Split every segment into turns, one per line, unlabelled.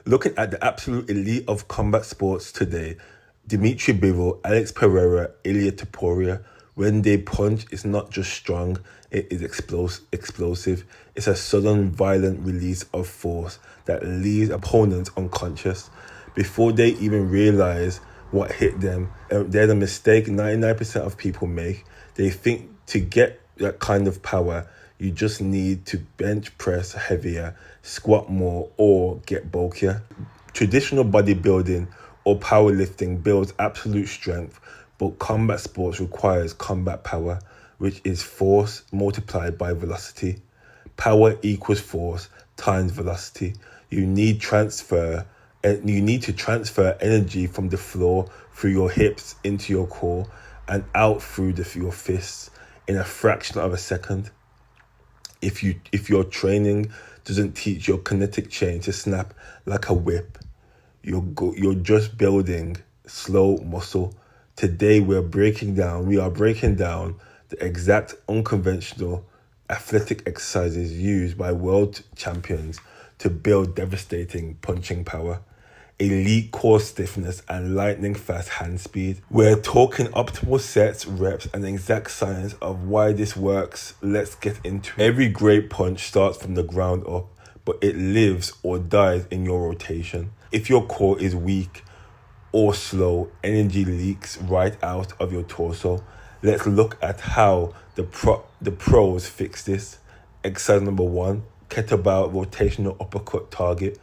Looking at the absolute elite of combat sports today, Dmitry Bivol, Alex Pereira, Ilia Topuria, when they punch, it's not just strong, it is explosive. It's a sudden, violent release of force that leaves opponents unconscious before they even realize what hit them. They're the mistake 99% of people make. They think to get that kind of power, you just need to bench press heavier, squat more, or get bulkier. Traditional bodybuilding or powerlifting builds absolute strength, but combat sports requires combat power, which is force multiplied by velocity. Power equals force times velocity. You need to transfer energy from the floor through your hips into your core and out through your fists in a fraction of a second. If your training doesn't teach your kinetic chain to snap like a whip, you're just building slow muscle. Today we are breaking down the exact unconventional athletic exercises used by world champions to build devastating punching power, elite core stiffness, and lightning fast hand speed. We're talking optimal sets, reps, and exact science of why this works. Let's get into it. Every great punch starts from the ground up, but it lives or dies in your rotation. If your core is weak or slow, energy leaks right out of your torso. Let's look at how the pros fix this. Exercise number 1, kettlebell rotational uppercut target,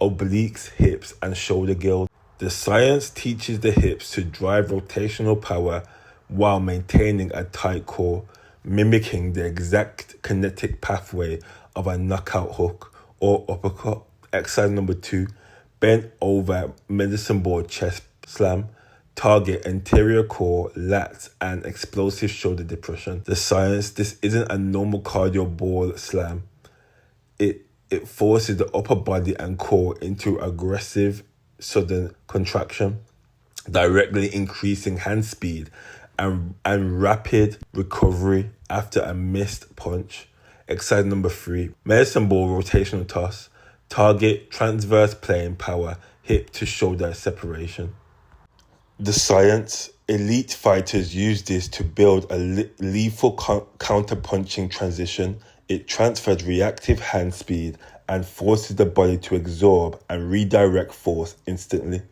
obliques, hips, and shoulder gill. The science teaches the hips to drive rotational power while maintaining a tight core, mimicking the exact kinetic pathway of a knockout hook or uppercut. Exercise number 2, bent over medicine ball chest slam, target anterior core, lats, and explosive shoulder depression. The science: this isn't a normal cardio ball slam. It forces the upper body and core into aggressive sudden contraction, directly increasing hand speed and rapid recovery after a missed punch. Exercise number 3, medicine ball rotational toss, target transverse plane power, hip to shoulder separation. The science: elite fighters use this to build a lethal counter-punching transition. It transfers reactive hand speed and forces the body to absorb and redirect force instantly.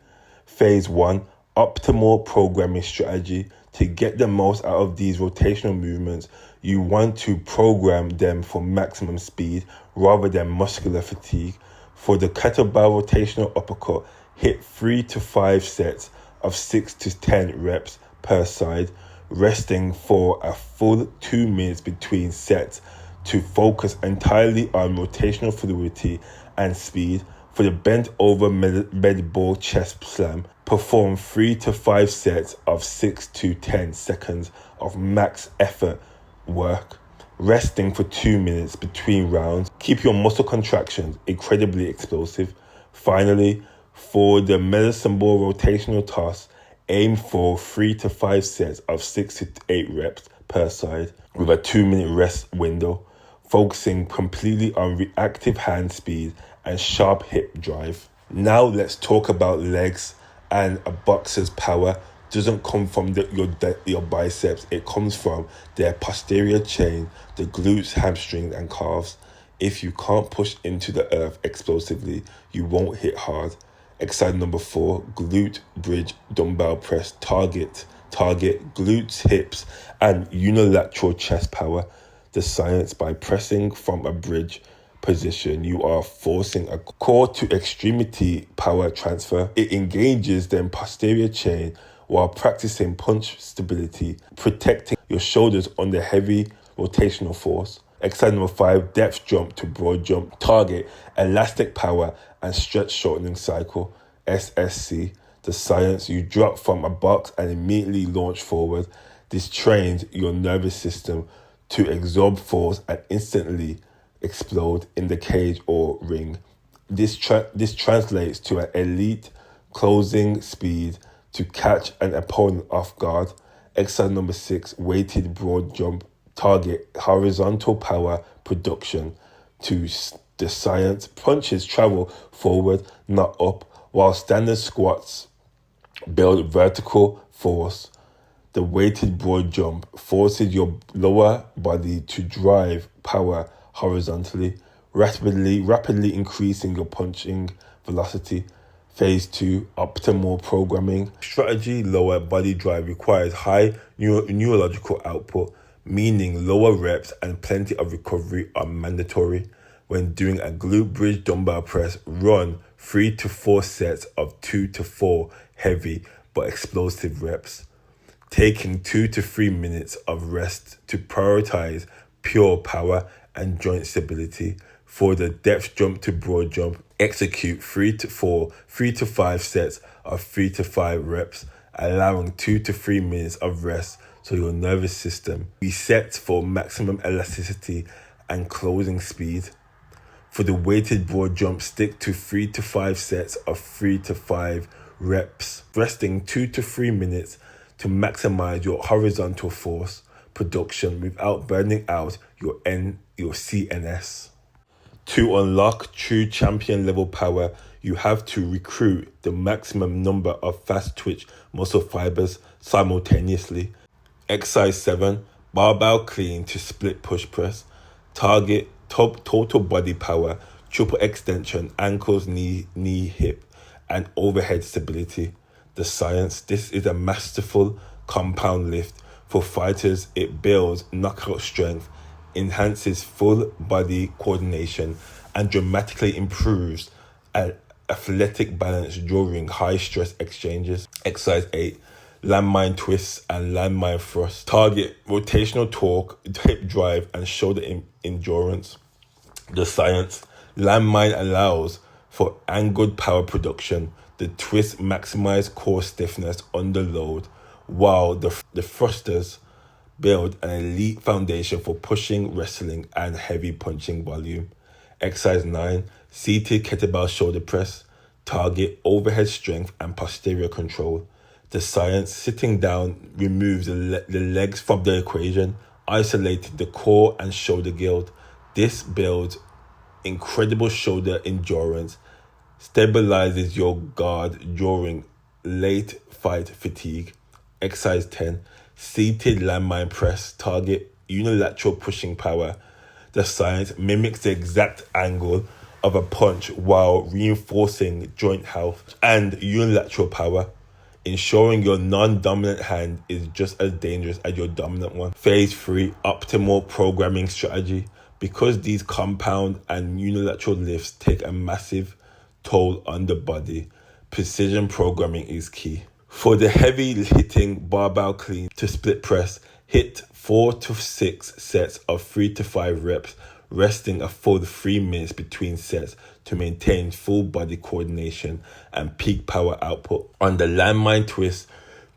Phase 1, optimal programming strategy. To get the most out of these rotational movements, you want to program them for maximum speed rather than muscular fatigue. For the kettlebell rotational uppercut, hit 3 to 5 sets of 6 to 10 reps per side, resting for a full 2 minutes between sets to focus entirely on rotational fluidity and speed. For the bent over med ball chest slam, perform 3 to 5 sets of 6 to 10 seconds of max effort work, resting for 2 minutes between rounds. Keep your muscle contractions incredibly explosive. Finally, for the medicine ball rotational toss, aim for 3 to 5 sets of 6 to 8 reps per side with a 2-minute rest window, focusing completely on reactive hand speed and sharp hip drive. Now let's talk about legs. And a boxer's power doesn't come from your biceps. It comes from their posterior chain, the glutes, hamstrings, and calves. If you can't push into the earth explosively, you won't hit hard. Exercise number 4, glute bridge dumbbell press, target glutes, hips, and unilateral chest power. The science: by pressing from a bridge position, you are forcing a core to extremity power transfer. It engages the posterior chain while practicing punch stability, protecting your shoulders under heavy rotational force. Exercise number 5, depth jump to broad jump, target elastic power and stretch shortening cycle, SSC. The science: you drop from a box and immediately launch forward. This trains your nervous system to absorb force and instantly explode in the cage or ring. This translates to an elite closing speed to catch an opponent off guard. Exercise number 6, weighted broad jump, target horizontal power production to The science: punches travel forward, not up, while standard squats build vertical force. The weighted broad jump forces your lower body to drive power horizontally, rapidly increasing your punching velocity. Phase 2, optimal programming. Strategy: lower body drive requires high neurological output, meaning lower reps and plenty of recovery are mandatory. When doing a glute bridge dumbbell press, run 3 to 4 sets of 2 to 4 heavy but explosive reps, taking 2 to 3 minutes of rest to prioritize pure power and joint stability. For the depth jump to broad jump, execute 3 to 5 sets of 3 to 5 reps, allowing 2 to 3 minutes of rest so your nervous system resets for maximum elasticity and closing speed. For the weighted broad jump, stick to 3 to 5 sets of 3 to 5 reps, resting 2 to 3 minutes to maximize your horizontal force production without burning out your CNS. To unlock true champion level power, you have to recruit the maximum number of fast twitch muscle fibers simultaneously. Exercise 7, barbell clean to split push press. Target total body power, triple extension, ankles, knee, hip, and overhead stability. The science: this is a masterful compound lift. For fighters, it builds knockout strength, enhances full body coordination, and dramatically improves athletic balance during high stress exchanges. Exercise 8, landmine twists and landmine thrusts. Target rotational torque, hip drive, and shoulder endurance. The science: landmine allows for angled power production. The twists maximize core stiffness under load, while the thrusters build an elite foundation for pushing, wrestling, and heavy punching volume. Exercise 9, seated kettlebell shoulder press. Target overhead strength and posterior control. The science: sitting down removes the legs from the equation, isolating the core and shoulder guild. This builds incredible shoulder endurance, stabilizes your guard during late fight fatigue. Exercise 10, seated landmine press. Target unilateral pushing power. The science: mimics the exact angle of a punch while reinforcing joint health and unilateral power, ensuring your non-dominant hand is just as dangerous as your dominant one. Phase 3, optimal programming strategy. Because these compound and unilateral lifts take a massive toll on the body, precision programming is key. For the heavy hitting barbell clean to split press, hit 4 to 6 sets of 3 to 5 reps, resting a full 3 minutes between sets to maintain full body coordination and peak power output. On the landmine twist,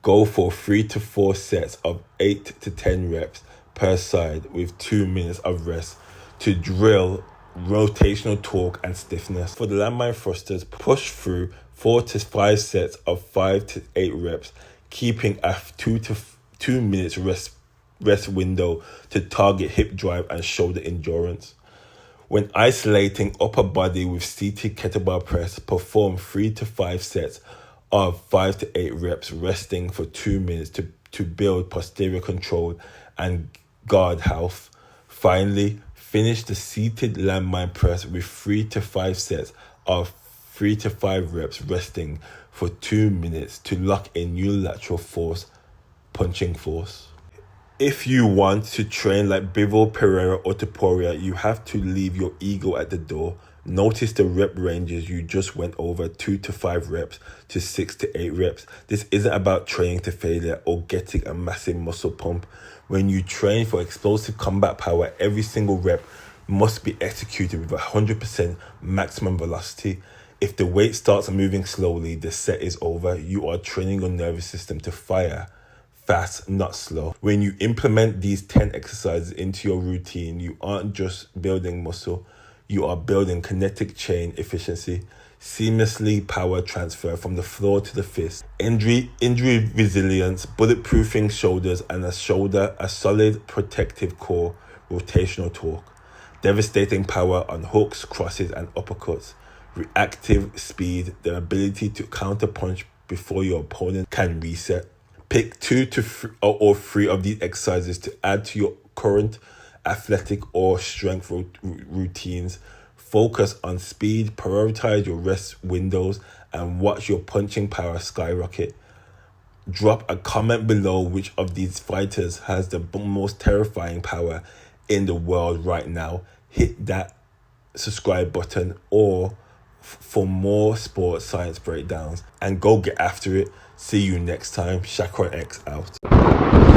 go for 3 to 4 sets of 8 to 10 reps per side with 2 minutes of rest to drill rotational torque and stiffness. For the landmine thrusters, push through 4 to 5 sets of 5 to 8 reps, keeping a 2 minutes rest window to target hip drive and shoulder endurance. When isolating upper body with seated kettlebell press, perform 3 to 5 sets of 5 to 8 reps, resting for 2 minutes to build posterior control and guard health. Finally, finish the seated landmine press with 3 to 5 sets of 3 to 5 reps, resting for 2 minutes to lock in unilateral force, punching force. If you want to train like Bivol, Pereira, or Topuria, you have to leave your ego at the door. Notice the rep ranges you just went over: 2 to 5 reps to 6 to 8 reps. This isn't about training to failure or getting a massive muscle pump. When you train for explosive combat power, every single rep must be executed with 100% maximum velocity. If the weight starts moving slowly, the set is over. You are training your nervous system to fire fast, not slow. When you implement these 10 exercises into your routine, you aren't just building muscle, you are building kinetic chain efficiency, seamlessly power transfer from the floor to the fist, injury resilience, bulletproofing shoulders, and a solid protective core, rotational torque. devastating power on hooks, crosses, and uppercuts. Reactive speed, the ability to counterpunch before your opponent can reset. Pick or three of these exercises to add to your current athletic or strength routines. Focus on speed, prioritize your rest windows, and watch your punching power skyrocket. Drop a comment below which of these fighters has the most terrifying power in the world right now. Hit that subscribe button or for more sports science breakdowns, and go get after it. See you next time. Chakra X out.